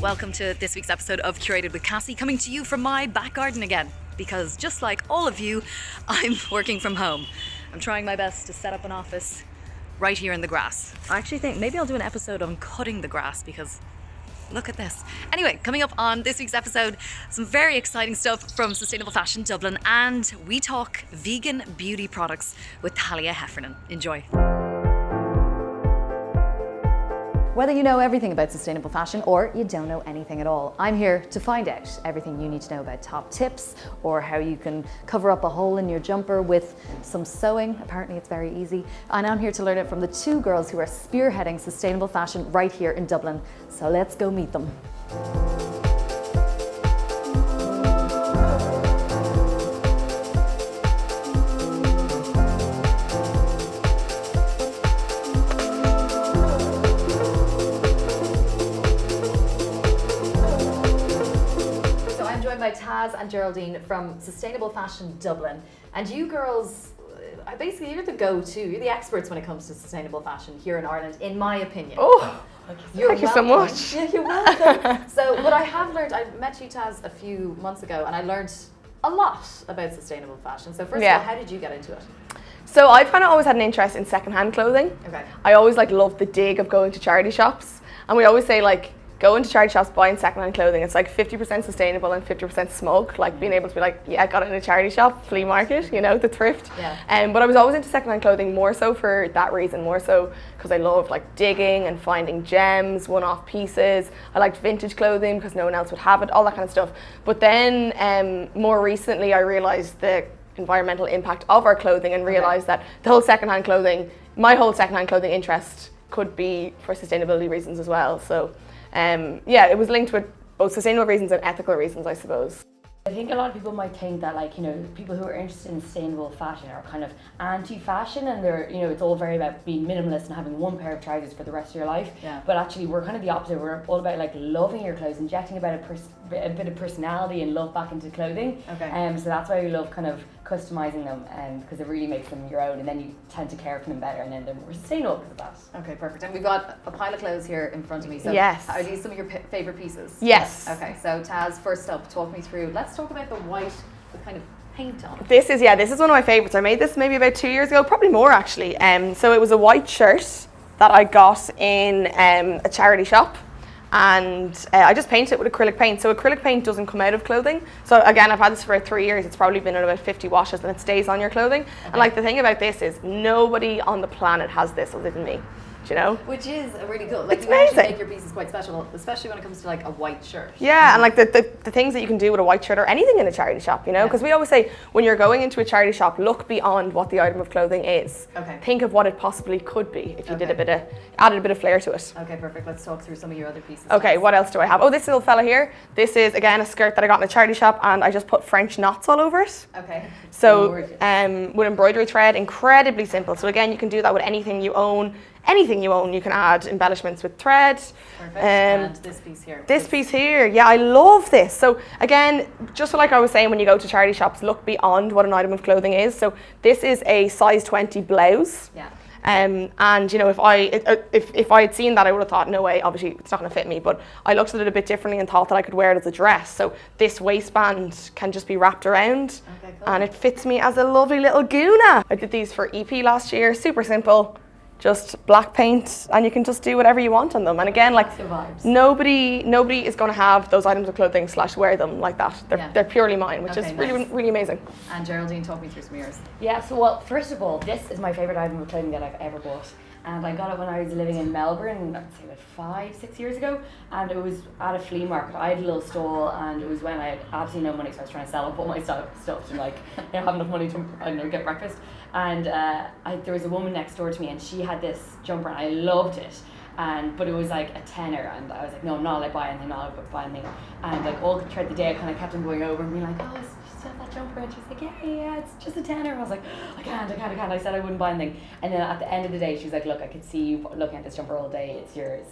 Welcome to this week's episode of Curated with Cassie, coming to you from my back garden again, because just like all of you, I'm working from home. I'm trying my best to set up an office right here in the grass. I actually think maybe I'll do an episode on cutting the grass because look at this. Anyway, coming up on this week's episode, some very exciting stuff from Sustainable Fashion Dublin, and we talk vegan beauty products with Thalia Heffernan. Enjoy. Whether you know everything about sustainable fashion or you don't know anything at all, I'm here to find out everything you need to know about top tips or how you can cover up a hole in your jumper with some sewing. Apparently it's very easy. And I'm here to learn it from the two girls who are spearheading sustainable fashion right here in Dublin. So let's go meet them. By Taz and Geraldine from Sustainable Fashion Dublin, and you girls, basically you're the go-to, you're the experts when it comes to sustainable fashion here in Ireland, in my opinion. Oh, thank you so much. Yeah, you're welcome. So what I have learned, I met you Taz a few months ago, and I learned a lot about sustainable fashion. So first of all, how did you get into it? So I've kind of always had an interest in secondhand clothing. Okay. I always loved the dig of going to charity shops, and we always say go into charity shops buying secondhand clothing. It's 50% sustainable and 50% smug. Being able to be I got it in a charity shop, flea market, the thrift. Yeah. But I was always into secondhand clothing more so for that reason, more so because I love digging and finding gems, one-off pieces. I liked vintage clothing because no one else would have it, all that kind of stuff. But then more recently I realised the environmental impact of our clothing and realised that the whole secondhand clothing, my whole secondhand clothing interest could be for sustainability reasons as well. So it was linked with both sustainable reasons and ethical reasons, I suppose. I think a lot of people might think that people who are interested in sustainable fashion are kind of anti-fashion, and they're it's all very about being minimalist and having one pair of trousers for the rest of your life. Yeah. But actually we're kind of the opposite. We're all about loving your clothes, injecting a bit of personality and love back into clothing. Okay. So that's why we love kind of customizing them, because it really makes them your own, and then you tend to care for them better, and then they're more sustainable because of that. Okay, perfect. And we've got a pile of clothes here in front of me. So yes. Are these some of your favourite pieces? Yes. Okay, so Taz, first up, talk me through, let's talk about the white with kind of paint on it. This is one of my favourites. I made this maybe about 2 years ago, probably more actually. So it was a white shirt that I got in a charity shop. And I just painted it with acrylic paint. So acrylic paint doesn't come out of clothing. So again, I've had this for 3 years. It's probably been in about 50 washes and it stays on your clothing. Okay. And the thing about this is nobody on the planet has this other than me. Do you know? Which is really cool. It's you amazing. Actually make your pieces quite special, especially when it comes to a white shirt. Yeah, and the things that you can do with a white shirt or anything in a charity shop, because we always say when you're going into a charity shop, look beyond what the item of clothing is. Okay. Think of what it possibly could be if you added a bit of flair to it. Okay, perfect. Let's talk through some of your other pieces. Okay, what else do I have? Oh, this little fella here. This is again a skirt that I got in a charity shop, and I just put French knots all over it. Okay. So with embroidery thread, incredibly simple. So again, you can do that with anything you own. Anything you own, you can add embellishments with thread. Perfect. And this piece here. This piece here, yeah, I love this. So again, just like I was saying, when you go to charity shops, look beyond what an item of clothing is. So this is a size 20 blouse. Yeah. And if I had seen that, I would have thought, no way, obviously it's not going to fit me. But I looked at it a bit differently and thought that I could wear it as a dress. So this waistband can just be wrapped around, and it fits me as a lovely little guna. I did these for EP last year, super simple. Just black paint, and you can just do whatever you want on them. And again, nobody is going to have those items of clothing / wear them like that. They're purely mine, which is really, really amazing. And Geraldine, talk me through some of yours. Yeah, so first of all, this is my favourite item of clothing that I've ever bought. And I got it when I was living in Melbourne, I'd say about 5-6 years ago, and it was at a flea market. I had a little stall, and it was when I had absolutely no money, so I was trying to sell up all my stuff to have enough money to get breakfast. And there was a woman next door to me, and she had this jumper, and I loved it. But it was a tenner, and I was like, no, I'm not allowed to buy anything, not allowed to buy anything. And all throughout the day, I kind of kept on going over and being like, oh, have that jumper, and she's like, yeah, it's just a tenner. And I was like, I can't. I said I wouldn't buy anything. And then at the end of the day, she was like, look, I could see you looking at this jumper all day, it's yours.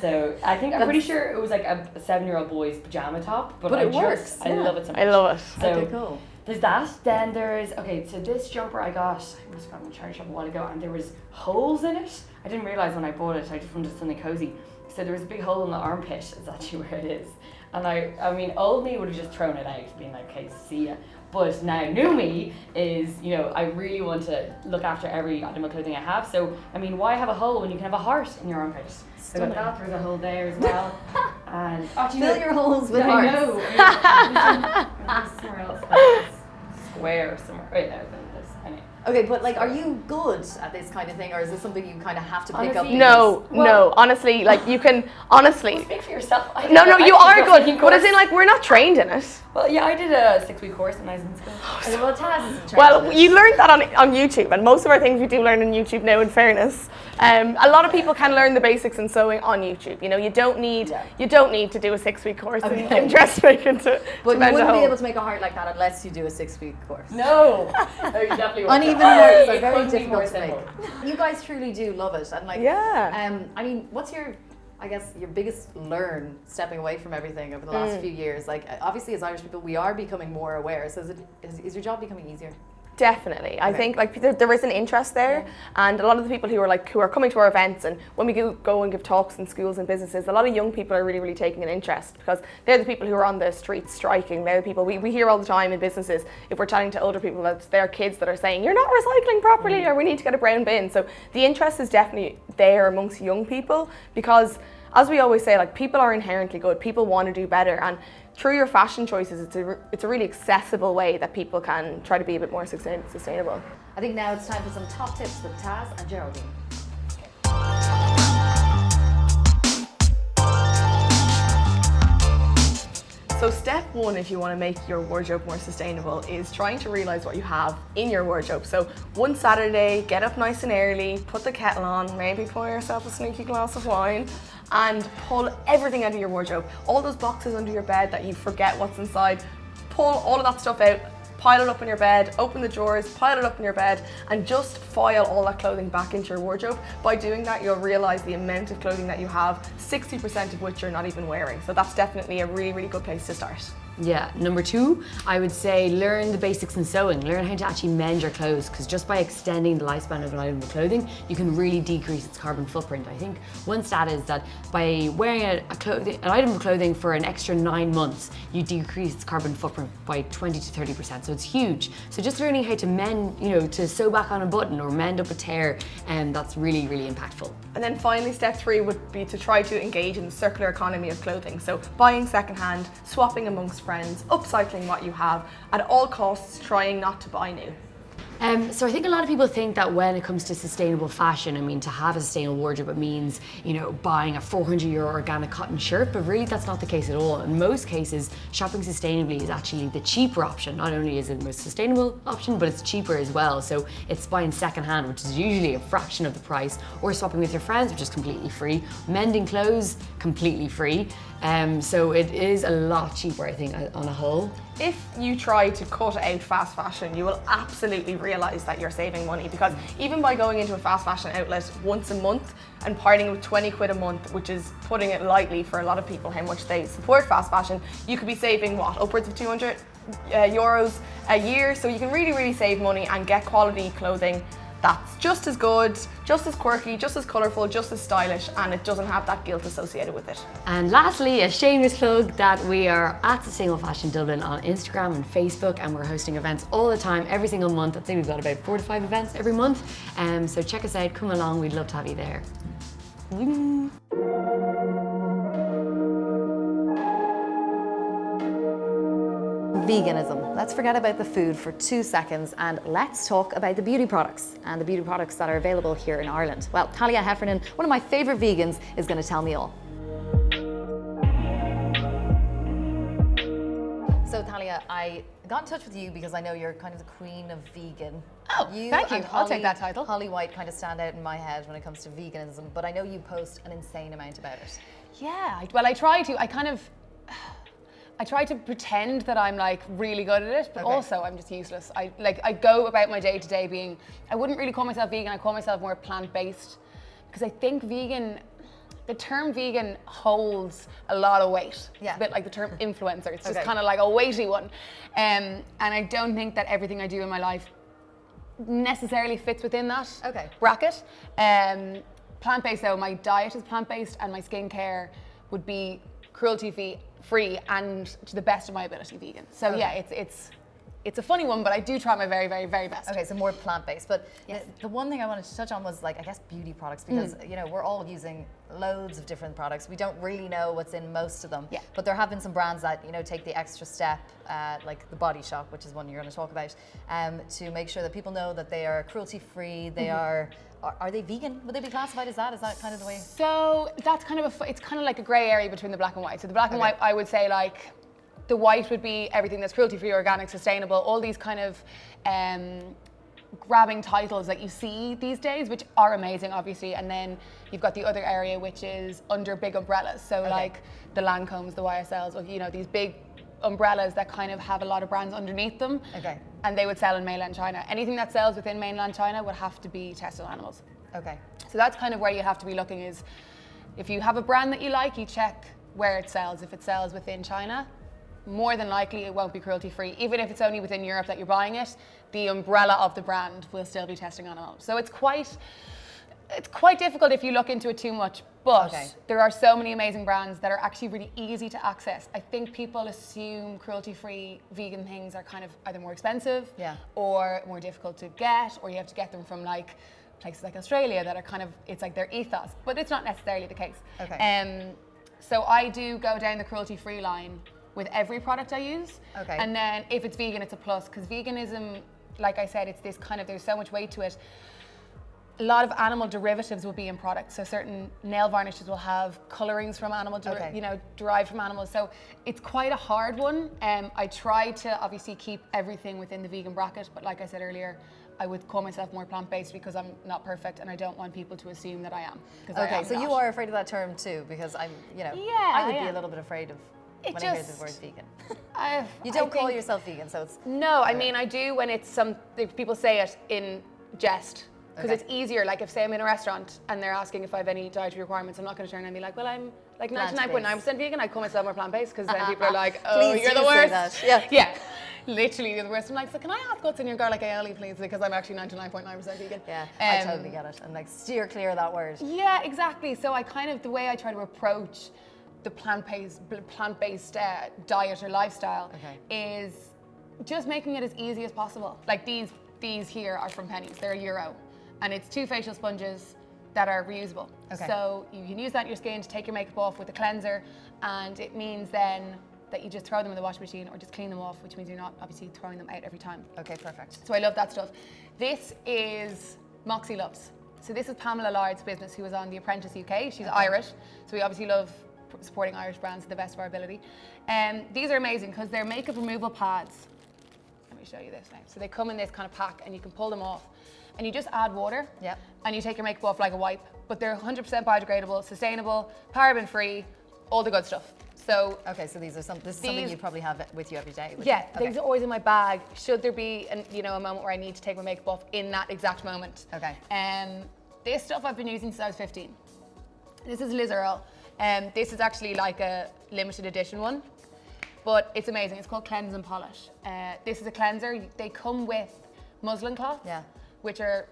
So I'm pretty sure it was a 7-year-old boy's pajama top, but it works. I love it so much. I love it. So okay, cool. There's that. Then so this jumper I must have gotten in a charity shop a while ago, and there was holes in it. I didn't realise when I bought it, I just wanted something cozy. So there was a big hole in the armpit, is actually where it is. And I mean, old me would have just thrown it out, being like, okay, see ya. But now new me is, you know, I really want to look after every item of clothing I have. So, I mean, why have a hole when you can have a heart in your armpit? So I got that, there's a hole there as well. And Fill your holes with I hearts. know. I mean, somewhere else, like square somewhere. Right there, this. Anyway. Okay, but like, are you good at this kind of thing, or is this something you kind of have to pick up? Honestly, No, honestly, like you can, honestly. Speak for yourself. No, you are good, but as in like, we're not trained in it. Well, yeah, I did a 6-week course when I was in school. Well, Taz isn't trained in Well, it. you learned that on YouTube, and most of our things we do learn on YouTube now, in fairness. A lot of people can learn the basics in sewing on YouTube. You know, you don't need to do a 6-week course in dressmaking to But you mend a wouldn't be hole. able to make a heart like that unless you do a 6-week course. No, you definitely won't. Uneven hearts are It very couldn't be difficult more to make. simple. You guys truly do love it, and like, Yeah. I mean, what's your, I guess, your biggest learn stepping away from everything over the last few years? Like, obviously, as Irish people, we are becoming more aware. So, is your job becoming easier? Definitely. I think like there is an interest there, and a lot of the people who are coming to our events, and when we go and give talks in schools and businesses, a lot of young people are really taking an interest, because they're the people who are on the streets striking. They're the people we hear all the time in businesses, if we're chatting to older people, that their kids that are saying, you're not recycling properly, or we need to get a brown bin. So the interest is definitely there amongst young people, because as we always say, like, people are inherently good, people want to do better, and through your fashion choices, it's a really accessible way that people can try to be a bit more sustainable. I think now it's time for some top tips with Taz and Geraldine. So step one, if you want to make your wardrobe more sustainable, is trying to realise what you have in your wardrobe. So one Saturday, get up nice and early, put the kettle on, maybe pour yourself a sneaky glass of wine, and pull everything out of your wardrobe. All those boxes under your bed that you forget what's inside, pull all of that stuff out, pile it up in your bed, open the drawers, pile it up in your bed, and just file all that clothing back into your wardrobe. By doing that, you'll realise the amount of clothing that you have, 60% of which you're not even wearing. So that's definitely a really good place to start. Yeah, number 2, I would say learn the basics in sewing. Learn how to actually mend your clothes, because just by extending the lifespan of an item of clothing, you can really decrease its carbon footprint. I think one stat is that by wearing an item of clothing for an extra 9 months, you decrease its carbon footprint by 20 to 30%. So it's huge. So just learning how to mend, to sew back on a button or mend up a tear, that's really impactful. And then finally, step 3 would be to try to engage in the circular economy of clothing. So buying secondhand, swapping amongst friends, upcycling what you have, at all costs trying not to buy new. So I think a lot of people think that when it comes to sustainable fashion, I mean, to have a sustainable wardrobe, it means, buying a €400 organic cotton shirt, but really that's not the case at all. In most cases, shopping sustainably is actually the cheaper option. Not only is it the most sustainable option, but it's cheaper as well. So it's buying secondhand, which is usually a fraction of the price, or swapping with your friends, which is completely free. Mending clothes, completely free. So it is a lot cheaper, I think, on a whole. If you try to cut out fast fashion, you will absolutely realise that you're saving money, because even by going into a fast fashion outlet once a month and parting with 20 quid a month, which is putting it lightly for a lot of people how much they support fast fashion, you could be saving upwards of 200 euros a year. So you can really save money and get quality clothing that's just as good, just as quirky, just as colourful, just as stylish, and it doesn't have that guilt associated with it. And lastly, a shameless plug that we are at Sustainable Fashion Dublin on Instagram and Facebook, and we're hosting events all the time, every single month. I think we've got about 4 to 5 events every month. So check us out, come along, we'd love to have you there. Veganism. Let's forget about the food for 2 seconds and let's talk about the beauty products and the beauty products that are available here in Ireland. Well, Thalia Heffernan, one of my favourite vegans, is going to tell me all. So Thalia, I got in touch with you because I know you're kind of the queen of vegan. Oh, thank you. I'll take that title. Holly White kind of stand out in my head when it comes to veganism, but I know you post an insane amount about it. Yeah, well, I try to. I try to pretend that I'm like really good at it, but also I'm just useless. I go about my day to day being, I wouldn't really call myself vegan, I call myself more plant-based, because I think the term vegan holds a lot of weight. Yeah. It's a bit like the term influencer, it's just kind of like a weighty one. And I don't think that everything I do in my life necessarily fits within that bracket. plant-based though, my diet is plant-based and my skincare would be cruelty-free and to the best of my ability vegan. So yeah, it's a funny one, but I do try my very, very, very best. Okay, so more plant-based. But the one thing I wanted to touch on was like, I guess, beauty products, because you know, we're all using loads of different products. We don't really know what's in most of them. Yeah. But there have been some brands that, you know, take the extra step, like the Body Shop, which is one you're going to talk about, to make sure that people know that they are cruelty-free. They are they vegan? Would they be classified as that? Is that kind of the way? So that's kind of it's kind of like a grey area between the black and white. So the black and white, I would say like, the white would be everything that's cruelty-free, organic, sustainable, all these kind of grabbing titles that you see these days, which are amazing, obviously. And then you've got the other area, which is under big umbrellas. So like the Lancomes, the YSLs, or, you know, these big umbrellas that kind of have a lot of brands underneath them. Okay. And they would sell in mainland China. Anything that sells within mainland China would have to be tested on animals. Okay. So that's kind of where you have to be looking, is if you have a brand that you like, you check where it sells. If it sells within China, more than likely it won't be cruelty free. Even if it's only within Europe that you're buying it, the umbrella of the brand will still be testing on animals. So it's quite difficult if you look into it too much, but there are so many amazing brands that are actually really easy to access. I think people assume cruelty-free vegan things are kind of either more expensive or more difficult to get, or you have to get them from like places like Australia that are kind of, it's like their ethos, but it's not necessarily the case. So I do go down the cruelty-free line with every product I use. And then if it's vegan, it's a plus, because veganism, like I said, it's this kind of, there's so much weight to it. A lot of animal derivatives will be in products. So certain nail varnishes will have colorings from animal, you know, derived from animals. So it's quite a hard one. I try to obviously keep everything within the vegan bracket, but like I said earlier, I would call myself more plant-based because I'm not perfect and I don't want people to assume that I am. Okay, so you are afraid of that term too, because I'm, you know, I would be a little bit afraid of when I hear the word vegan. You don't call yourself vegan, so it's... No, I mean, I do when it's people say it in jest, because it's easier. Like if say I'm in a restaurant and they're asking if I have any dietary requirements, I'm not going to turn and be like, well, I'm like 99.9% vegan. I call myself more plant-based, because then people are like, oh, you're the worst. Yeah. Literally, you're the worst. I'm like, so can I ask what's in your garlic aioli, please? Because I'm actually 99.9% vegan. Yeah, I totally get it. And like, steer clear of that word. Yeah, exactly. So I kind of, the way I try to approach the plant-based diet or lifestyle is just making it as easy as possible. Like these here are from pennies. They're €1, and it's 2 facial sponges that are reusable. So you can use that in your skin to take your makeup off with a cleanser, and it means then that you just throw them in the washing machine or just clean them off, which means you're not obviously throwing them out every time. Okay, perfect. So I love that stuff. This is Moxie Loves. So this is Pamela Lard's business, who was on The Apprentice UK. She's Irish, so we obviously love supporting Irish brands to the best of our ability. These are amazing because they're makeup removal pads. Let me show you this now. So they come in this kind of pack and you can pull them off. And you just add water and you take your makeup off like a wipe. But they're 100% biodegradable, sustainable, paraben free, all the good stuff. So so this is something you probably have with you every day. These are always in my bag. Should there be a moment where I need to take my makeup off in that exact moment. This stuff I've been using since I was 15. This is Liz Earle. This is actually like a limited edition one, but it's amazing. It's called Cleanse and Polish. This is a cleanser. They come with muslin cloths, which are,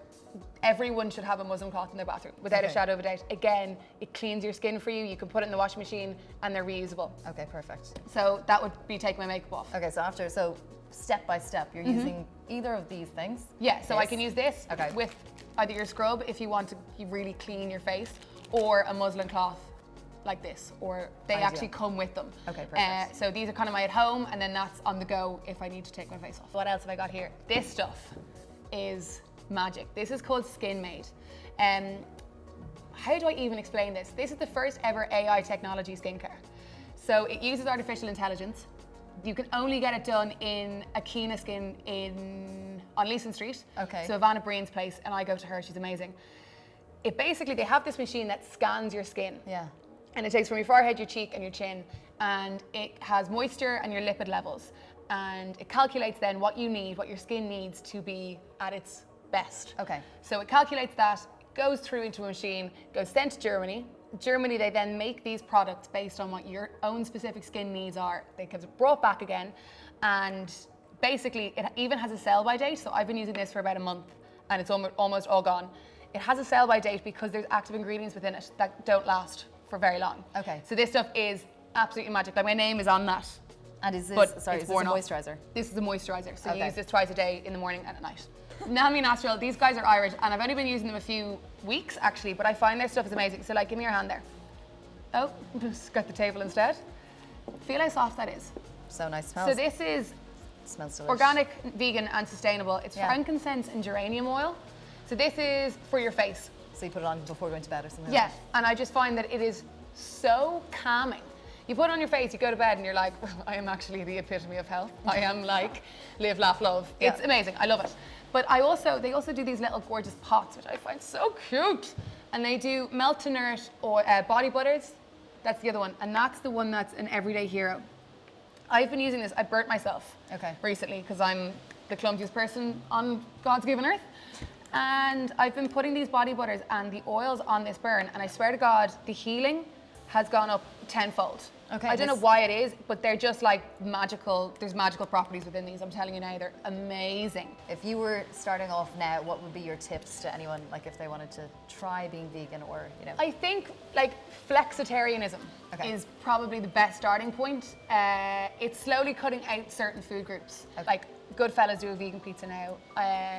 everyone should have a muslin cloth in their bathroom without a shadow of a doubt. Again, it cleans your skin for you. You can put it in the washing machine and they're reusable. Okay, perfect. So that would be taking my makeup off. Okay, so step by step, you're using either of these things? Yeah, so I can use this with either your scrub if you want to really clean your face, or a muslin cloth like this, or they actually come with them. Okay, perfect. So these are kind of my at home, and then that's on the go if I need to take my face off. What else have I got here? This stuff is magic. This is called Skin Made. How do I even explain this? This is the first ever AI technology skincare. So it uses artificial intelligence. You can only get it done in Akina Skin on Leeson Street. So Ivana Breen's place, and I go to her, she's amazing. It basically, they have this machine that scans your skin. And it takes from your forehead, your cheek, and your chin, and it has moisture and your lipid levels. And it calculates then what you need, what your skin needs to be at its best. So it calculates that, goes through into a machine, goes sent to Germany. Germany, they then make these products based on what your own specific skin needs are. They get it brought back again, and basically it even has a sell-by date. So I've been using this for about a month, and it's almost all gone. it has a sell by date because there's active ingredients within it that don't last for very long. Okay. So this stuff is absolutely magic. Like my name is on that. And is this, But sorry, it's is this a worn off. moisturiser? This is a moisturiser. So you Okay. use this twice a day, in the morning and at night. Nami Natural, these guys are Irish, and I've only been using them a few weeks actually, but I find their stuff is amazing. So like, give me your hand there. Oh, just got the table instead. Feel how soft that is. So nice. So this is smells delicious. organic, vegan and sustainable. It's Yeah. frankincense and geranium oil. So this is for your face. So you put it on before going to bed or something? Yeah, Like and I just find that it is so calming. You put it on your face, you go to bed and you're like, I am actually the epitome of health. I am like, live, laugh, love. It's Yeah. amazing, I love it. But they also do these little gorgeous pots, which I find so cute. And they do melt to nourish or body butters. That's the other one. And that's the one that's an everyday hero. I've been using this, I burnt myself recently because I'm the clumsiest person on God's given earth. And I've been putting these body butters and the oils on this burn, and I swear to God, the healing has gone up tenfold. Okay, I don't know this- why it is, but they're just like magical. There's magical properties within these. I'm telling you now, they're amazing. If you were starting off now, what would be your tips to anyone, like if they wanted to try being vegan or, you know? I think like flexitarianism Okay. is probably the best starting point. It's slowly cutting out certain food groups. Okay. Like Goodfellas do a vegan pizza now.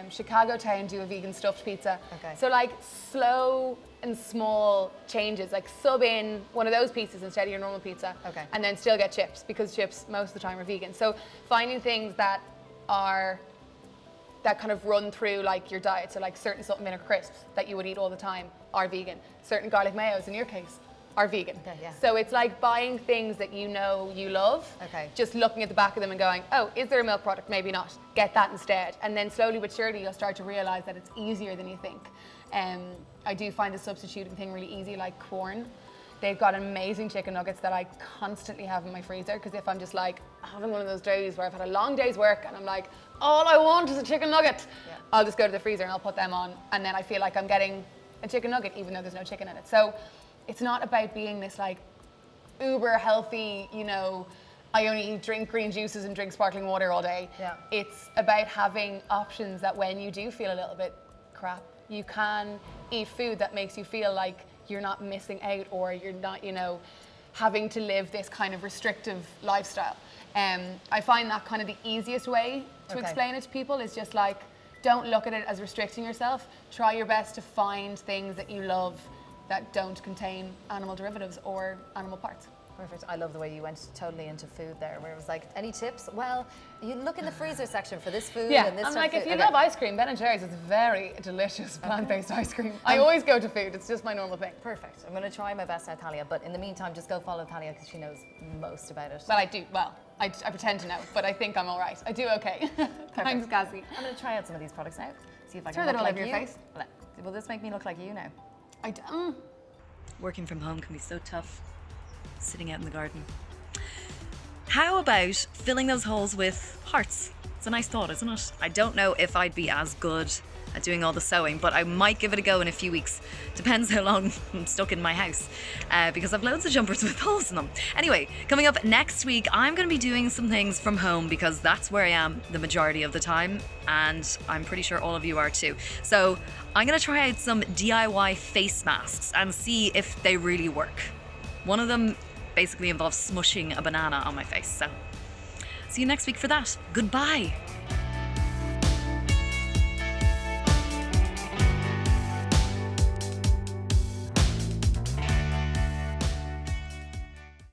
Chicago Town do a vegan stuffed pizza. Okay. So like slow and small changes, like sub in one of those pizzas instead of your normal pizza. Okay. And then still get chips because chips most of the time are vegan. So finding things that kind of run through like your diet. So like certain salt and vinegar crisps that you would eat all the time are vegan. Certain garlic mayos in your case are vegan. Okay, yeah. So it's like buying things that you know you love. Okay. Just looking at the back of them and going, oh, is there a milk product? Maybe not. Get that instead. And then slowly but surely you'll start to realize that it's easier than you think. I do find the substituting thing really easy, like corn. They've got amazing chicken nuggets that I constantly have in my freezer, because if I'm just like having one of those days where I've had a long day's work and I'm like, all I want is a chicken nugget, Yeah. I'll just go to the freezer and I'll put them on, and then I feel like I'm getting a chicken nugget even though there's no chicken in it. So it's not about being this like uber healthy, you know, I only drink green juices and drink sparkling water all day. Yeah. It's about having options that when you do feel a little bit crap, you can eat food that makes you feel like you're not missing out, or you're not, you know, having to live this kind of restrictive lifestyle. I find that kind of the easiest way to Okay. explain it to people is just like, don't look at it as restricting yourself. Try your best to find things that you love that don't contain animal derivatives or animal parts. Perfect. I love the way you went totally into food there, where it was like, any tips? Well, you look in the freezer section for this food Yeah, and this I'm type like, of if food. you Okay. love ice cream, Ben & Jerry's is very delicious plant-based ice cream. I always go to food, it's just my normal thing. Perfect. I'm going to try my best now, Thalia, but in the meantime, just go follow Thalia because she knows most about it. Well, I do, I pretend to know, but I think I'm all right. I do okay. Thanks, Cassie. I'm going to try out some of these products now. See if I Throw can that look all like over you. your face. Will this make me look like you now? Working from home can be so tough. Sitting out in the garden. How about filling those holes with hearts? It's a nice thought, isn't it? I don't know if I'd be as good at doing all the sewing, but I might give it a go in a few weeks. Depends how long I'm stuck in my house, because I've loads of jumpers with holes in them. Anyway, coming up next week, I'm going to be doing some things from home because that's where I am the majority of the time, and I'm pretty sure all of you are too. So I'm going to try out some DIY face masks and see if they really work. One of them basically involves smushing a banana on my face. So see you next week for that. Goodbye.